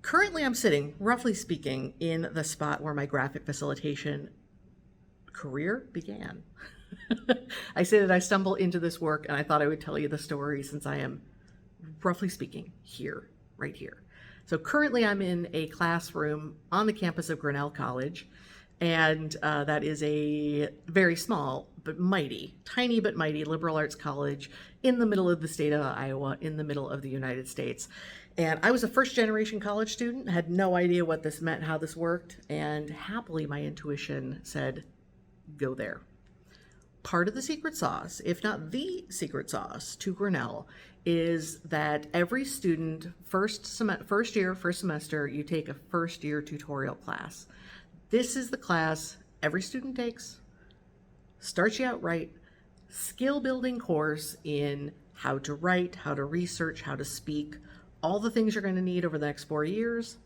Currently, I'm sitting, roughly speaking, in the spot where my graphic facilitation career began. I say that I stumbled into this work and I thought I would tell you the story since I am, roughly speaking, here, right here. So currently I'm in a classroom on the campus of Grinnell College, and that is a very small but mighty, tiny but mighty liberal arts college in the middle of the state of Iowa, in the middle of the United States. And I was a first generation college student, had no idea what this meant, how this worked, and happily my intuition said, go there. Part of the secret sauce, if not the secret sauce to Grinnell, is that every student, first semester, you take a first year tutorial class. This is the class every student takes, starts you out right, skill building course in how to write, how to research, how to speak, all the things you're going to need over the next 4 years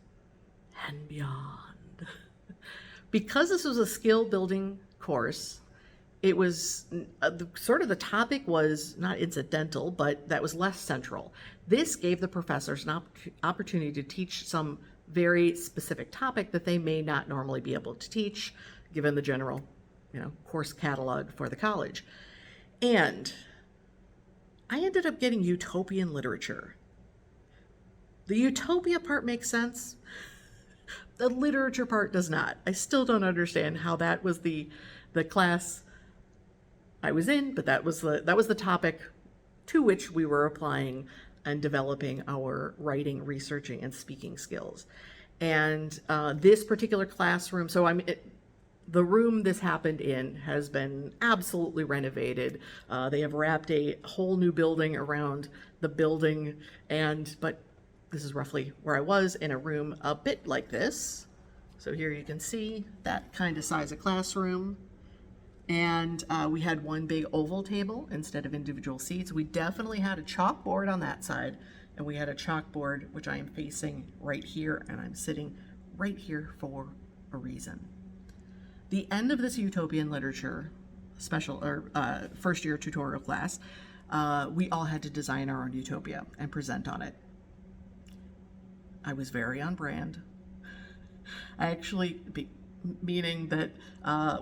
and beyond. Because this was a skill building course, it was sort of the topic was not incidental, but that was less central. This gave the professors an opportunity to teach some very specific topic that they may not normally be able to teach, given the general, course catalog for the college. And I ended up getting utopian literature. The utopia part makes sense. The literature part does not. I still don't understand how that was the class I was in, but that was the topic to which we were applying and developing our writing, researching, and speaking skills. And this particular classroom, the room this happened in has been absolutely renovated. They have wrapped a whole new building around the building, but this is roughly where I was, in a room a bit like this. So here you can see that kind of size of classroom. And we had one big oval table instead of individual seats. We definitely had a chalkboard on that side, and we had a chalkboard which I am facing right here, and I'm sitting right here for a reason. The end of this utopian literature first year tutorial class, we all had to design our own utopia and present on it. I was very on brand. Meaning that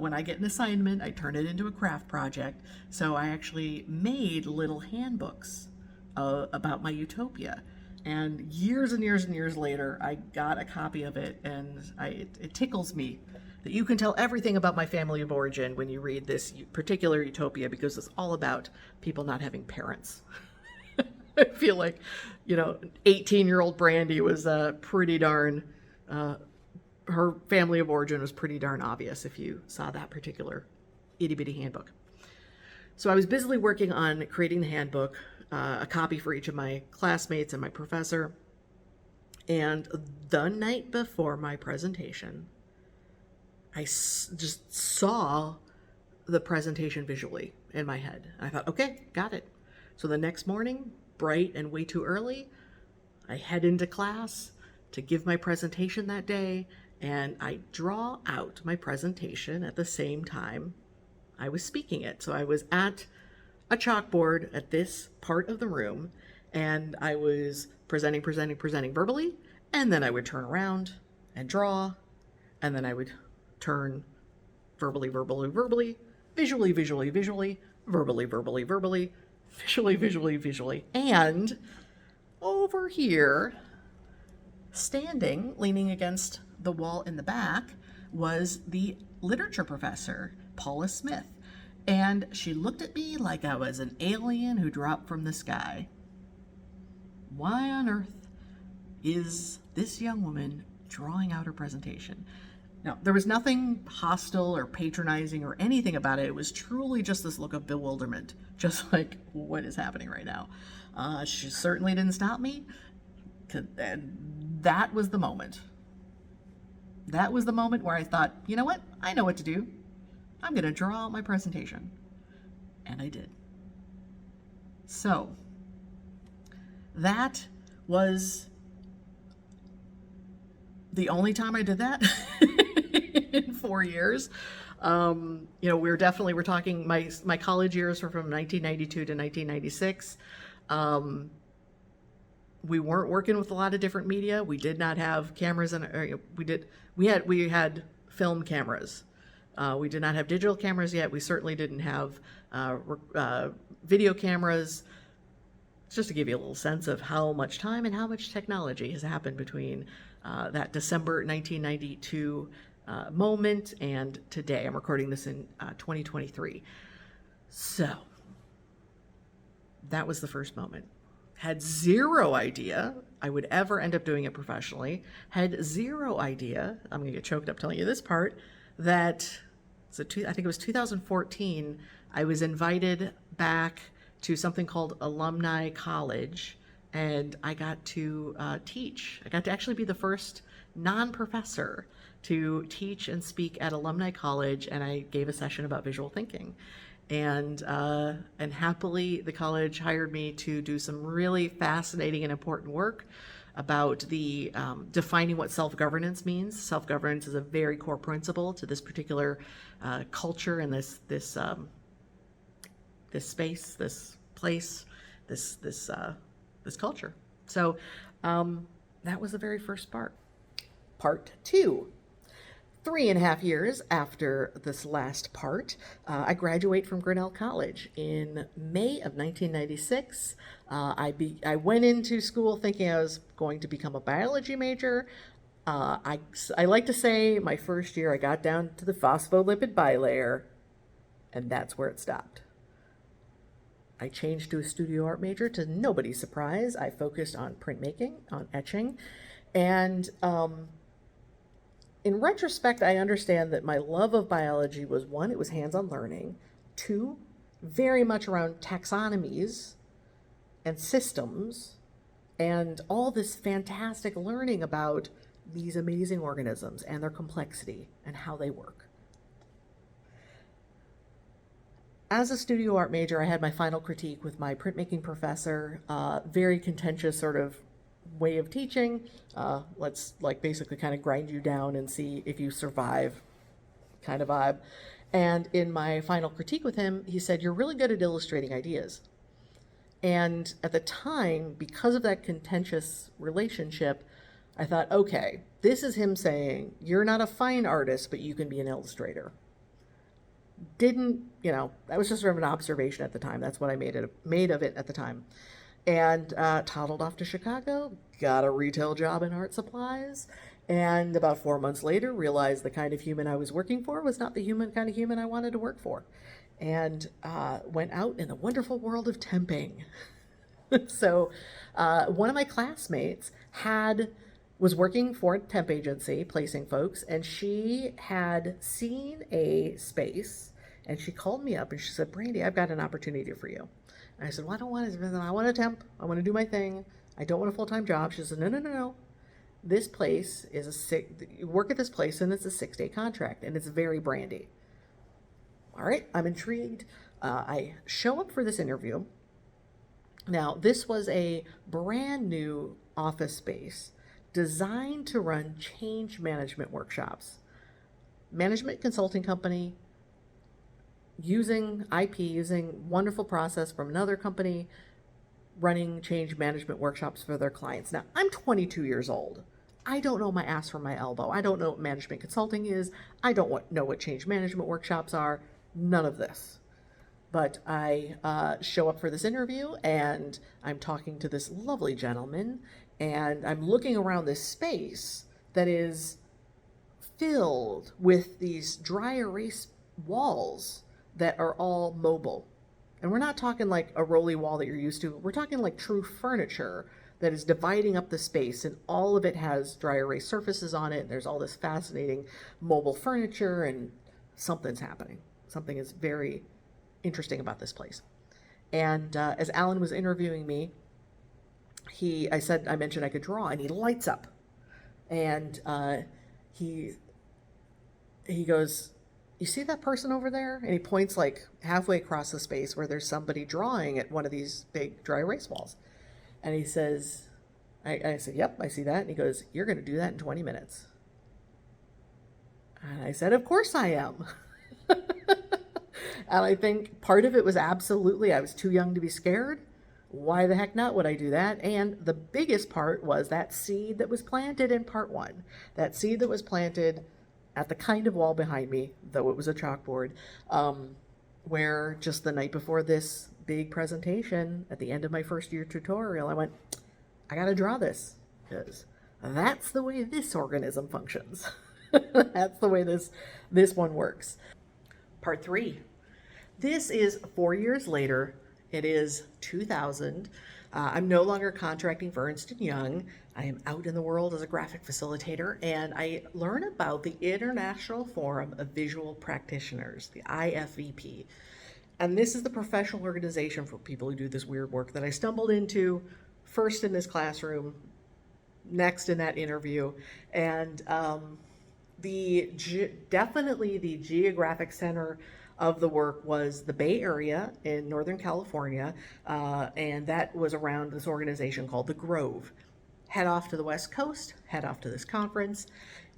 when I get an assignment, I turn it into a craft project. So I actually made little handbooks about my utopia. And years and years and years later, I got a copy of it, and it tickles me that you can tell everything about my family of origin when you read this particular utopia, because it's all about people not having parents. I feel like, 18-year-old Brandy was pretty darn... her family of origin was pretty darn obvious if you saw that particular itty-bitty handbook. So I was busily working on creating the handbook, a copy for each of my classmates and my professor. And the night before my presentation, I just saw the presentation visually in my head. And I thought, okay, got it. So the next morning, bright and way too early, I head into class to give my presentation that day, and I draw out my presentation at the same time I was speaking it. So I was at a chalkboard at this part of the room, and I was presenting verbally, and then I would turn around and draw, and then I would turn verbally, visually, verbally, visually, and over here, standing, leaning against the wall in the back, was the literature professor, Paula Smith. And she looked at me like I was an alien who dropped from the sky. Why on earth is this young woman drawing out her presentation? Now, there was nothing hostile or patronizing or anything about it. It was truly just this look of bewilderment, just like, what is happening right now? She certainly didn't stop me. And that was the moment. That was the moment where I thought, you know what? I know what to do. I'm going to draw out my presentation. And I did. So, that was the only time I did that in 4 years. We're talking, my college years were from 1992 to 1996. We weren't working with a lot of different media. We did not have cameras, and we had film cameras. We did not have digital cameras yet. We certainly didn't have video cameras. Just to give you a little sense of how much time and how much technology has happened between that December 1992 moment and today. I'm recording this in 2023. So that was the first moment. Had zero idea I would ever end up doing it professionally. Had zero idea, I'm going to get choked up telling you this part, that I think it was 2014, I was invited back to something called Alumni College, and I got to teach. I got to actually be the first non-professor to teach and speak at Alumni College, and I gave a session about visual thinking. And happily, the college hired me to do some really fascinating and important work about the defining what self-governance means. Self-governance is a very core principle to this particular culture and this space, this place, this culture. So that was the very first part. Part 2. 3.5 years after this last part, I graduate from Grinnell College in May of 1996. I went into school thinking I was going to become a biology major. I like to say my first year I got down to the phospholipid bilayer, and that's where it stopped. I changed to a studio art major to nobody's surprise. I focused on printmaking, on etching, and in retrospect, I understand that my love of biology was, 1, it was hands-on learning, 2, very much around taxonomies and systems and all this fantastic learning about these amazing organisms and their complexity and how they work. As a studio art major, I had my final critique with my printmaking professor, very contentious sort of way of teaching. Let's basically kind of grind you down and see if you survive kind of vibe. And in my final critique with him, he said, "You're really good at illustrating ideas." And at the time, because of that contentious relationship, I thought, okay, this is him saying, you're not a fine artist, but you can be an illustrator. That was just sort of an observation at the time. That's what I made of it at the time. And toddled off to Chicago, got a retail job in art supplies, and about 4 months later realized the kind of human I was working for was not the kind of human I wanted to work for, and went out in the wonderful world of temping. So one of my classmates was working for a temp agency, placing folks, and she had seen a space, and she called me up and she said, "Brandy, I've got an opportunity for you." And I said, "Well, I don't want it. I want to temp. I want to do my thing. I don't want a full-time job." She said, No. This place is you work at this place and it's a 6-day contract and it's very Brandy." All right, I'm intrigued. I show up for this interview. Now, this was a brand new office space designed to run change management workshops. Management consulting company, using IP, using wonderful process from another company, running change management workshops for their clients. Now, I'm 22 years old. I don't know my ass from my elbow. I don't know what management consulting is. I don't know what change management workshops are. None of this. But I show up for this interview, and I'm talking to this lovely gentleman, and I'm looking around this space that is filled with these dry erase walls that are all mobile. And we're not talking like a rolly wall that you're used to. We're talking like true furniture that is dividing up the space, and all of it has dry erase surfaces on it. And there's all this fascinating mobile furniture, and something's happening. Something is very interesting about this place. And as Alan was interviewing me, I mentioned I could draw, and he lights up. And he goes, "You see that person over there?" And he points like halfway across the space where there's somebody drawing at one of these big dry erase walls. And he says, I said, "Yep, I see that." And he goes, "You're going to do that in 20 minutes. And I said, "Of course I am." And I think part of it was absolutely, I was too young to be scared. Why the heck not would I do that? And the biggest part was that seed that was planted in part one, that seed that was planted at the kind of wall behind me, though it was a chalkboard, where just the night before this big presentation, at the end of my first year tutorial, I went, I gotta draw this, because that's the way this organism functions. That's the way this one works. Part three. This is 4 years later. It is 2000. I'm no longer contracting for Ernst & Young. I am out in the world as a graphic facilitator, and I learn about the International Forum of Visual Practitioners, the IFVP. And this is the professional organization for people who do this weird work that I stumbled into first in this classroom, next in that interview, and definitely the geographic center of the work was the Bay Area in Northern California, and that was around this organization called the Grove. Head off to the West Coast, head off to this conference,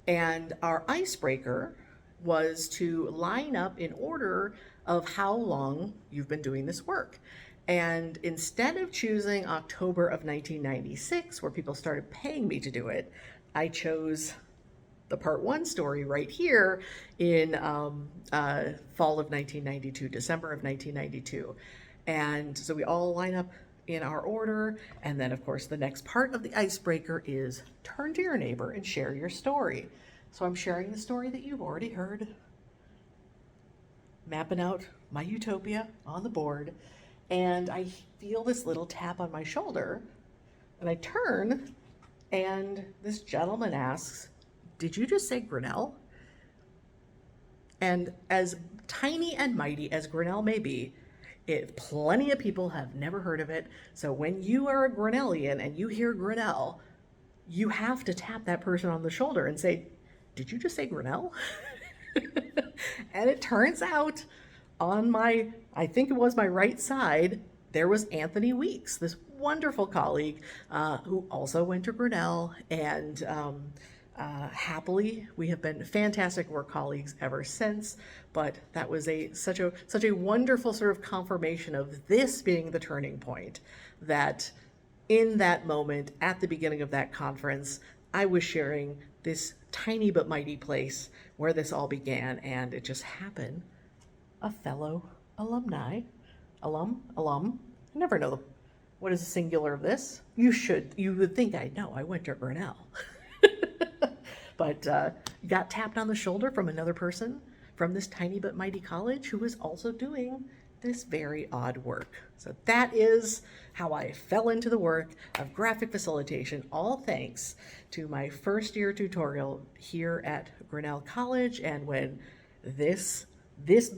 and our icebreaker was to line up in order of how long you've been doing this work. And instead of choosing October of 1996, where people started paying me to do it, I chose the part one story right here in fall of 1992, December of 1992. And so we all line up in our order. And then, of course, the next part of the icebreaker is turn to your neighbor and share your story. So I'm sharing the story that you've already heard, mapping out my utopia on the board. And I feel this little tap on my shoulder, and I turn, and this gentleman asks, "Did you just say Grinnell?" And as tiny and mighty as Grinnell may be, plenty of people have never heard of it. So when you are a Grinnellian and you hear Grinnell, you have to tap that person on the shoulder and say, "Did you just say Grinnell?" And it turns out on my, I think it was my right side, there was Anthony Weeks, this wonderful colleague who also went to Grinnell, and happily we have been fantastic work colleagues ever since. But that was such a wonderful sort of confirmation of this being the turning point, that in that moment at the beginning of that conference, I was sharing this tiny but mighty place where this all began, and it just happened. A fellow alumni, alum, I never know what is the singular of this. You would think I know. I went to Grinnell. But got tapped on the shoulder from another person from this tiny but mighty college who was also doing this very odd work. So that is how I fell into the work of graphic facilitation, all thanks to my first year tutorial here at Grinnell College. And when this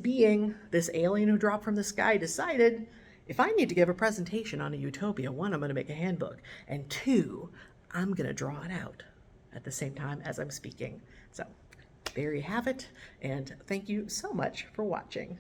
being, this alien who dropped from the sky, decided, if I need to give a presentation on a utopia, one, I'm going to make a handbook, and two, I'm going to draw it out at the same time as I'm speaking. So there you have it, and thank you so much for watching.